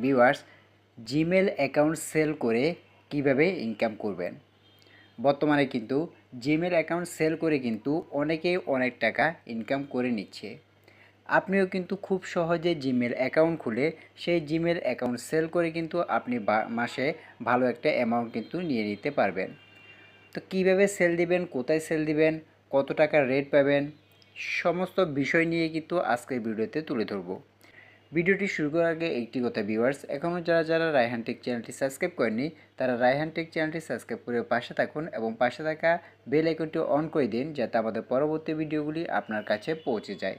Viewers, Gmail account sell করে কিভাবে income করবেন। বর্তমানে কিন্তু জিমেল অ্যাকাউন্ট সেল করে কিন্তু অনেকেই অনেক টাকা ইনকাম করে নিচ্ছে। আপনিও কিন্তু খুব সহজে জিমেল অ্যাকাউন্ট খুলে সেই জিমেল অ্যাকাউন্ট সেল করে কিন্তু আপনি মাসে ভালো একটা অ্যামাউন্ট কিন্তু নিয়ে নিতে পারবেন। তো কীভাবে সেল দিবেন, কোথায় সেল দিবেন, কত টাকার রেট পাবেন, সমস্ত বিষয় নিয়ে কিন্তু আজকের ভিডিওতে তুলে ধরবো। ভিডিওটি শুরু করার আগে একটি কথা ভিউয়ার্স, এখনও যারা রায়হান টেক চ্যানেলটি সাবস্ক্রাইব করেননি তারা রায়হান টেক চ্যানেলটি সাবস্ক্রাইব করে পাশে থাকুন এবং পাশে থাকা বেল আইকনটি অন করে দিন যাতে আমাদের পরবর্তী ভিডিওগুলি আপনার কাছে পৌঁছে যায়।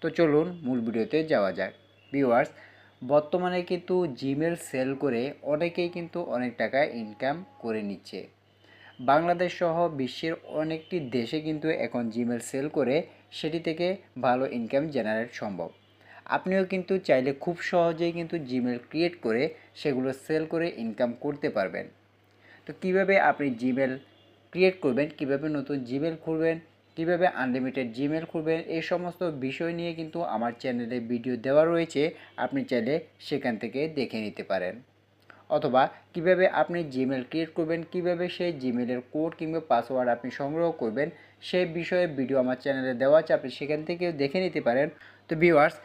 তো চলুন মূল ভিডিওতে যাওয়া যাক। ভিউয়ার্স, বর্তমানে কিন্তু জিমেল সেল করে অনেকেই কিন্তু অনেক টাকা ইনকাম করে নিচ্ছে। বাংলাদেশ সহ বিশ্বের অনেকটি দেশে কিন্তু এখন জিমেল সেল করে সেটি থেকে ভালো ইনকাম জেনারেট সম্ভব। আপনিও কিন্তু চাইলে খুব সহজেই কিন্তু জিমেল ক্রিয়েট করে সেগুলো সেল করে ইনকাম করতে পারবেন। তো কিভাবে আপনি জিমেল ক্রিয়েট করবেন, কিভাবে নতুন জিমেল খুলবেন, কিভাবে আনলিমিটেড জিমেল খুলবেন, এই সমস্ত বিষয় নিয়ে কিন্তু আমার চ্যানেলে ভিডিও দেওয়া রয়েছে, আপনি চাইলে সেখান থেকে দেখে নিতে পারেন। অথবা কিভাবে আপনি জিমেল ক্রিয়েট করবেন, কিভাবে সেই জিমেলের কোড কিংবা পাসওয়ার্ড আপনি সংগ্রহ করবেন, সেই বিষয়ে ভিডিও আমার চ্যানেলে দেওয়া আছে, আপনি সেখান থেকেও দেখে নিতে পারেন। তো ভিউয়ার্স,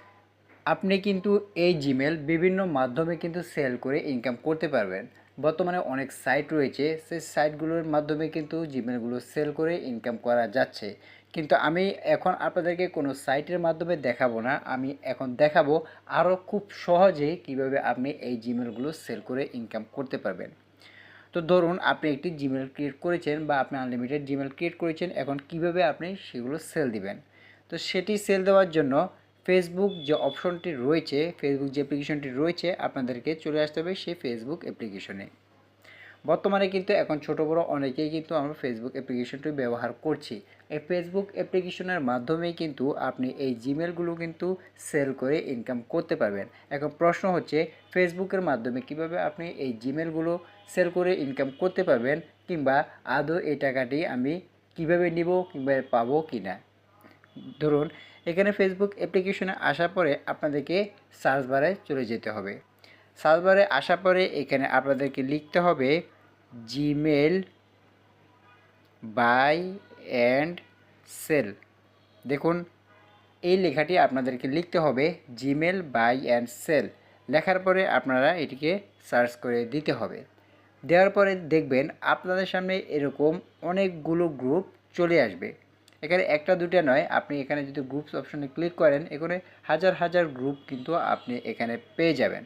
আপনি কিন্তু এই জিমেল বিভিন্ন মাধ্যমে কিন্তু সেল করে ইনকাম করতে পারবেন। বর্তমানে অনেক সাইট রয়েছে, সেই সাইটগুলোর মাধ্যমে কিন্তু জিমেলগুলো সেল করে ইনকাম করা যাচ্ছে। কিন্তু আমি এখন আপনাদেরকে কোনো সাইটের মাধ্যমে দেখাবো না, আমি এখন দেখাবো আরও খুব সহজেই কিভাবে আপনি এই জিমেলগুলো সেল করে ইনকাম করতে পারবেন। তো ধরুন আপনি একটি জিমেল ক্রিয়েট করেছেন বা আপনি আনলিমিটেড জিমেল ক্রিয়েট করেছেন, এখন কিভাবে আপনি সেগুলো সেল দিবেন। তো সেটি সেল দেওয়ার জন্য ফেসবুক যে অপশনটি রয়েছে, ফেসবুক যে অ্যাপ্লিকেশনটি রয়েছে, আপনাদেরকে চলে আসতে হবে সেই ফেসবুক অ্যাপ্লিকেশনে। বর্তমানে কিন্তু এখন ছোট বড় অনেকেই কিন্তু আমরা ফেসবুক অ্যাপ্লিকেশনটি ব্যবহার করছি। এই ফেসবুক অ্যাপ্লিকেশনের মাধ্যমেই কিন্তু আপনি এই জিমেলগুলো কিন্তু সেল করে ইনকাম করতে পারবেন। এখন প্রশ্ন হচ্ছে ফেসবুকের মাধ্যমে কিভাবে আপনি এই জিমেলগুলো সেল করে ইনকাম করতে পারবেন, কিংবা আদৌ এই টাকাটি আমি কিভাবে নিব কিংবা পাবো কি না। ধরুন এখানে ফেসবুক অ্যাপ্লিকেশনে আসার পরে আপনাদেরকে সার্চ বারে চলে যেতে হবে। সার্চ বারে আসার পরে এখানে আপনাদেরকে লিখতে হবে জিমেল বাই অ্যান্ড সেল। দেখুন এই লেখাটি আপনাদেরকে লিখতে হবে জিমেল বাই অ্যান্ড সেল। লেখার পরে আপনারা এটিকে সার্চ করে দিতে হবে। দেওয়ার পরে দেখবেন আপনাদের সামনে এরকম অনেকগুলো গ্রুপ চলে আসবে। এখানে একটা দুটা নয়, আপনি এখানে যদি গ্রুপস অপশনে ক্লিক করেন এখানে হাজার হাজার গ্রুপ কিন্তু আপনি এখানে পেয়ে যাবেন।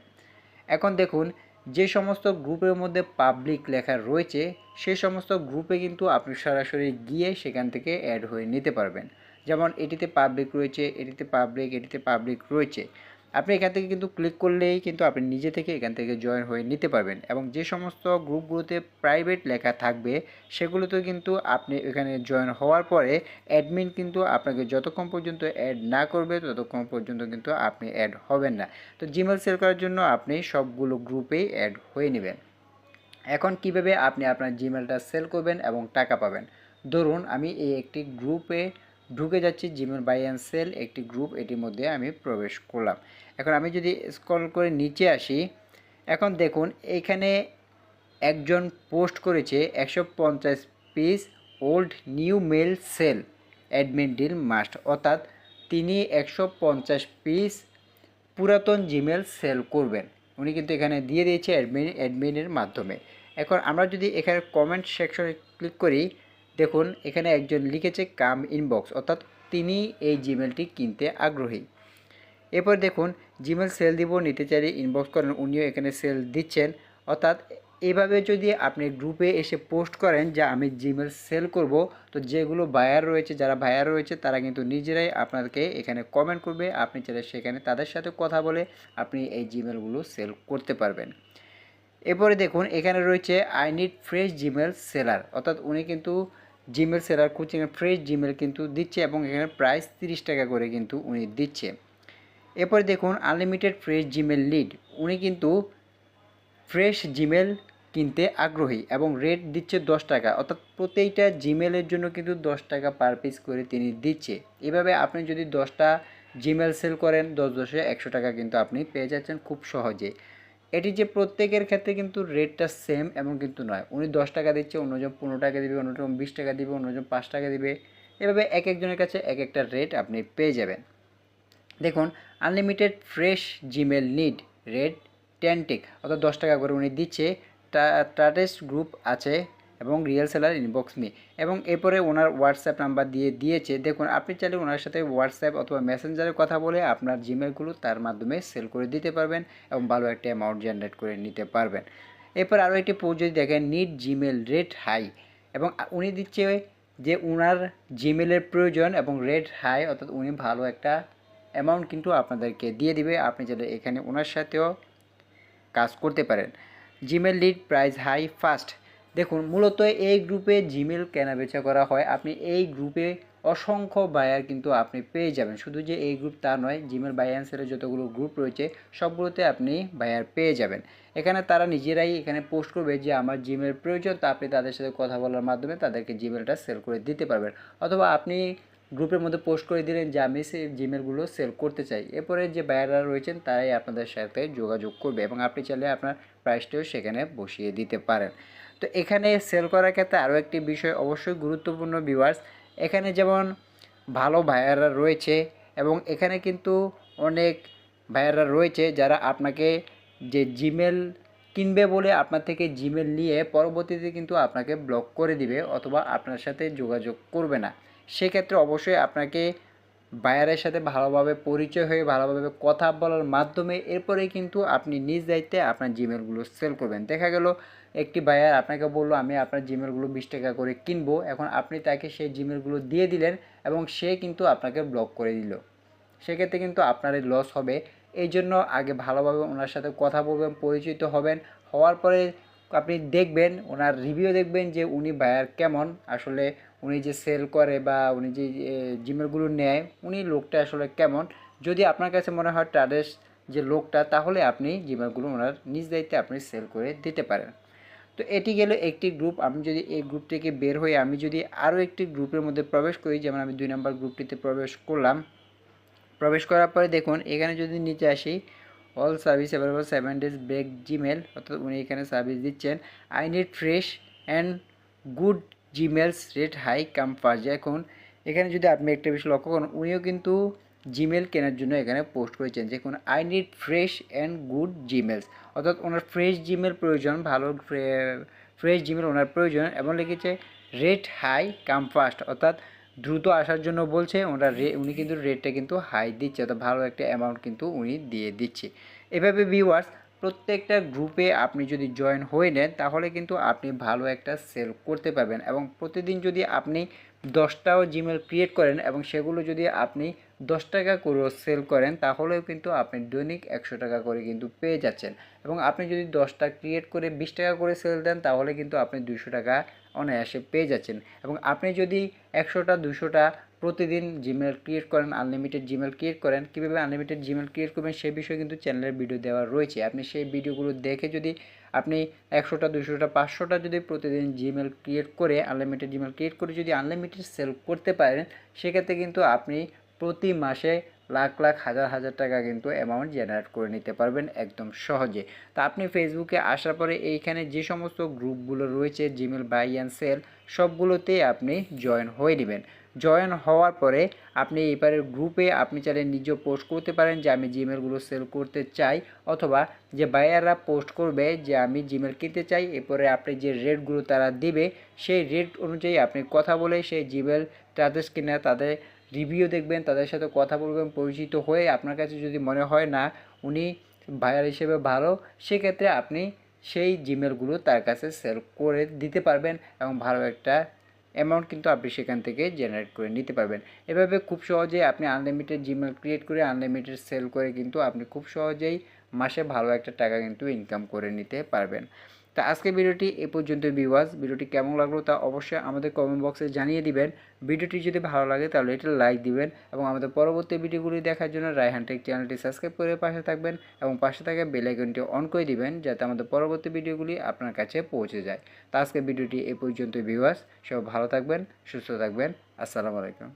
এখন দেখুন যে সমস্ত গ্রুপের মধ্যে পাবলিক লেখা রয়েছে সেই সমস্ত গ্রুপে কিন্তু আপনি সরাসরি গিয়ে সেখান থেকে অ্যাড হয়ে নিতে পারবেন। যেমন এটিতে পাবলিক রয়েছে, এটিতে পাবলিক রয়েছে। আপনি এখান থেকে কিন্তু ক্লিক করলেই কিন্তু আপনি নিজে থেকে এখান থেকে জয়েন হয়ে নিতে পারবেন। এবং যে সমস্ত গ্রুপগুলোতে প্রাইভেট লেখা থাকবে সেগুলোতে কিন্তু আপনি এখানে জয়েন হওয়ার পরে অ্যাডমিন কিন্তু আপনাকে যতক্ষণ পর্যন্ত অ্যাড না করবে ততক্ষণ পর্যন্ত কিন্তু আপনি অ্যাড হবেন না। তো জিমেল সেল করার জন্য আপনি সবগুলো গ্রুপেই অ্যাড হয়ে নেবেন। এখন কিভাবে আপনি আপনার জিমেলটা সেল করবেন এবং টাকা পাবেন। ধরুন আমি এই একটি গ্রুপে ঢুকে যাচ্ছি, জিমেল বাই অ্যান্ড সেল একটি গ্রুপ, এটির মধ্যে আমি প্রবেশ করলাম। এখন আমি যদি স্ক্রল করে নিচে আসি, এখন দেখুন এখানে একজন পোস্ট করেছে 150 piece old new mail sale admin deal must, অর্থাৎ তিনি 150 পিস পুরাতন জিমেল সেল করবেন। উনি কিন্তু এখানে দিয়ে দিয়েছে অ্যাডমিনের মাধ্যমে। এখন আমরা যদি এখানে কমেন্ট সেকশনে ক্লিক করি, দেখুন এখানে একজন লিখেছে কাম ইনবক্স, অর্থাৎ তিনি এই জিমেলটি কিনতে আগ্রহী। এরপর দেখুন জিমেল সেল দিব, নিতে চাইলে ইনবক্স করেন, উনিও এখানে সেল দিচ্ছেন। অর্থাৎ এভাবে যদি আপনি গ্রুপে এসে পোস্ট করেন যে আমি জিমেল সেল করব, তো যেগুলো বায়ার রয়েছে, যারা বায়ার রয়েছে তারা কিন্তু নিজেরাই আপনাকে এখানে কমেন্ট করবে, আপনি চাইলে সেখানে তাদের সাথে কথা বলে আপনি এই জিমেলগুলো সেল করতে পারবেন। এরপরে দেখুন এখানে রয়েছে I need fresh Gmail seller, অর্থাৎ উনি কিন্তু জিমেল সেলার কোচিংয়ে ফ্রেশ জিমেল কিন্তু দিচ্ছে এবং এখানে প্রাইস 30 টাকা করে কিন্তু উনি দিচ্ছে। এরপরে দেখুন আনলিমিটেড ফ্রেশ জিমেল লিড, উনি কিন্তু ফ্রেশ জিমেল কিনতে আগ্রহী এবং রেট দিচ্ছে 10 টাকা, অর্থাৎ প্রত্যেকটা জিমেলের জন্য কিন্তু 10 টাকা পার পিস করে তিনি দিচ্ছে। এভাবে আপনি যদি 10টা জিমেল সেল করেন 10 10 100 টাকা কিন্তু আপনি পেয়ে যাচ্ছেন খুব সহজে। এটি যে প্রত্যেকের ক্ষেত্রে কিন্তু রেটটা সেম এমন কিন্তু নয়। উনি 10 টাকা দিচ্ছে, অন্যজন 15 টাকা দিবে, অন্যজন 20 টাকা দিবে, অন্যজন 5 টাকা দিবে। এভাবে এক একজনের কাছে এক একটা রেট আপনি পেয়ে যাবেন। দেখুন, unlimited fresh Gmail need rate 10 tick অর্থাৎ 10 টাকা করে উনি দিচ্ছে। টাটেস্ট গ্রুপ আছে এবং রিয়েল সেলার ইনবক্স মি, এবং এরপরে ওনার হোয়াটসঅ্যাপ নাম্বার দিয়েছে। দেখুন, আপনি চাইলে ওনার সাথে হোয়াটসঅ্যাপ অথবা মেসেঞ্জারে কথা বলে আপনার জিমেলগুলো তার মাধ্যমে সেল করে দিতে পারবেন এবং ভালো একটা অ্যামাউন্ট জেনারেট করে নিতে পারবেন। এরপর আরও একটি পোস্ট যদি দেখেন, নিড জিমেল রেট হাই, এবং উনি দিচ্ছে যে ওনার জিমেলের প্রয়োজন এবং রেট হাই, অর্থাৎ উনি ভালো একটা অ্যামাউন্ট কিন্তু আপনাদেরকে দিয়ে দিবে। আপনি চাইলে এখানে ওনার সাথেও কাজ করতে পারেন। Gmail lead price high fast. দেখুন, মূলত এই গ্রুপে জিমেল কেনাবেচা করা হয়। আপনি এই গ্রুপে অসংখ্য বায়ার কিন্তু আপনি পেয়ে যাবেন। শুধু যে এই গ্রুপ তা নয়, জিমেল বাই অ্যান্ড সেলের যতগুলো গ্রুপ রয়েছে সবগুলোতে আপনি বায়ার পেয়ে যাবেন। এখানে তারা নিজেরাই এখানে পোস্ট করবে যে আমার জিমেল প্রয়োজন, তা আপনি তাদের সাথে কথা বলার মাধ্যমে তাদেরকে জিমেলটা সেল করে দিতে পারবেন। অথবা আপনি গ্রুপের মধ্যে পোস্ট করে দিলেন যে আমি সেই জিমেলগুলো সেল করতে চাই। এরপরে যে বায়াররা রয়েছেন তারাই আপনাদের সাথে যোগাযোগ করবে এবং আপনি চাইলে আপনার প্রাইসটাও সেখানে বসিয়ে দিতে পারেন। তো এখানে সেল করার ক্ষেত্রে আরও একটি বিষয় অবশ্যই গুরুত্বপূর্ণ ভিউয়ার্স, এখানে যেমন ভালো বায়াররা রয়েছে এবং এখানে কিন্তু অনেক বায়াররা রয়েছে যারা আপনাকে যে জিমেল কিনবে বলে আপনার থেকে জিমেল নিয়ে পরবর্তীতে কিন্তু আপনাকে ব্লক করে দিবে অথবা আপনার সাথে যোগাযোগ করবে না। সেক্ষেত্রে অবশ্যই আপনাকে বায়ারের সাথে ভালোভাবে পরিচয় হয়ে ভালোভাবে কথা বলার মাধ্যমে এরপরেই কিন্তু আপনি নিজ দায়িত্বে আপনার জিমেলগুলো সেল করবেন। দেখা গেল একটি বায়ার আপনাকে বললো আমি আপনার জিমেলগুলো 20 টাকা করে কিনবো, এখন আপনি তাকে সেই জিমেলগুলো দিয়ে দিলেন এবং সে কিন্তু আপনাকে ব্লক করে দিল। সেক্ষেত্রে কিন্তু আপনারই লস হবে। এই জন্য আগে ভালোভাবে ওনার সাথে কথা বলবেন, পরিচিত হবেন। হওয়ার পরে আপনি দেখবেন, ওনার রিভিউ দেখবেন যে উনি বায়ার কেমন, আসলে উনি যে সেল করে বা উনি যে জিমেলগুলো নেয় উনি লোকটা আসলে কেমন। যদি আপনার কাছে মনে হয় তাদের যে লোকটা, তাহলে আপনি জিমেলগুলো ওনার নিজ দায়িত্বে আপনি সেল করে দিতে পারেন। তো এটি গেল একটি গ্রুপ। আমি যদি এই গ্রুপ থেকে বের হয়ে আমি যদি আরও একটি গ্রুপের মধ্যে প্রবেশ করি, যেমন আমি 2 নম্বর গ্রুপটিতে প্রবেশ করলাম। প্রবেশ করার পরে দেখুন, এখানে যদি নিচে আসি, all service available 7 days break Gmail, অর্থাৎ উনি এখানে সার্ভিস দিচ্ছেন। I need fresh and good Gmails rate high come fast. এখন এখানে যদি আপনি একটা বিষয় লক্ষ্য করেন, উনিও কিন্তু জিমেল কেনার জন্য এখানে পোস্ট করেছেন। দেখুন, I need fresh and good Gmails, অর্থাৎ ওনার ফ্রেশ জিমেল প্রয়োজন, ভালো ফ্রেশ জিমেল ওনার প্রয়োজন, এবং লিখেছে রেট হাই কাম ফাস্ট, অর্থাৎ দ্রুত আসার জন্য বলছে। উনি কিন্তু রেটটা কিন্তু হাই দিচ্ছে, অর্থাৎ ভালো একটা অ্যামাউন্ট কিন্তু উনি দিয়ে দিচ্ছে। এভাবে ভিউয়ার্স, প্রত্যেকটা গ্রুপে আপনি যদি জয়েন হয়ে নেন তাহলে কিন্তু আপনি ভালো একটা সেল করতে পারবেন, এবং প্রতিদিন যদি আপনি 10টাও জিমেল ক্রিয়েট করেন এবং সেগুলো যদি আপনি 10 টাকা করে সেল করেন তাহলেও কিন্তু আপনি দৈনিক 100 টাকা করে কিন্তু পেয়ে যাচ্ছেন। এবং আপনি যদি 10টা ক্রিয়েট করে 20 টাকা করে সেল দেন তাহলে কিন্তু আপনি 200 টাকা অনায়াসে পেয়ে যাচ্ছেন। এবং আপনি যদি 100টা 200টা প্রতিদিন জিমেল ক্রিয়েট করেন, আনলিমিটেড জিমেল ক্রিয়েট করেন, কীভাবে আনলিমিটেড জিমেল ক্রিয়েট করবেন সে বিষয়ে কিন্তু চ্যানেলের ভিডিও দেওয়া রয়েছে। আপনি সেই ভিডিওগুলো দেখে যদি আপনি 100টা 200টা 500টা যদি প্রতিদিন জিমেল ক্রিয়েট করে আনলিমিটেড জিমেল ক্রিয়েট করে যদি আনলিমিটেড সেল করতে পারেন, সেক্ষেত্রে কিন্তু আপনি প্রতি মাসে লাখ লাখ হাজার হাজার টাকা কিন্তু অ্যামাউন্ট জেনারেট করে নিতে পারবেন একদম সহজে। তা আপনি ফেসবুকে আসার পরে এইখানে যে সমস্ত গ্রুপগুলো রয়েছে জিমেল বাই অ্যান্ড সেল, সবগুলোতেই আপনি জয়েন হয়ে নেবেন। জয়েন হওয়ার পরে আপনি এবারের গ্রুপে আপনি চাইলে নিজেও পোস্ট করতে পারেন যে আমি জিমেলগুলো সেল করতে চাই, অথবা যে বায়াররা পোস্ট করবে যে আমি জিমেল কিনতে চাই, এরপরে আপনি যে রেটগুলো তারা দিবে সেই রেট অনুযায়ী আপনি কথা বলে সেই জিমেল তাদের কিনে তাদের রিভিউ দেখবেন, তাদের সাথে কথা বলবেন, পরিচিত হয়ে আপনার কাছে যদি মনে হয় না উনি বায়ার হিসেবে ভালো, সেক্ষেত্রে আপনি সেই জিমেলগুলো তার কাছে সেল করে দিতে পারবেন এবং ভালো একটা অ্যামাউন্ট কিন্তু আপনি সেখান থেকে জেনারেট করে নিতে পারবেন। এভাবে খুব সহজে আপনি আনলিমিটেড জিমেল ক্রিয়েট করে আনলিমিটেড সেল করে কিন্তু আপনি খুব সহজেই মাসে ভালো একটা টাকা কিন্তু ইনকাম করে নিতে পারবেন। তা আজকে ভিডিওটি এ পর্যন্ত ভিউয়ার্স, ভিডিওটি কেমন লাগলো তা অবশ্যই আমাদের কমেন্ট বক্সে জানিয়ে দিবেন। ভিডিওটি যদি ভালো লাগে তাহলে এটা লাইক দিবেন এবং আমাদের পরবর্তী ভিডিওগুলি দেখার জন্য রায়হান টেক চ্যানেলটি সাবস্ক্রাইব করে পাশে থাকবেন এবং পাশে থাকা বেল আইকনটি অন করে দিবেন যাতে আমাদের পরবর্তী ভিডিওগুলি আপনার কাছে পৌঁছে যায়। তা আজকে ভিডিওটি এ পর্যন্ত ভিউয়ার্স, সব ভালো থাকবেন, সুস্থ থাকবেন। আসসালামু আলাইকুম।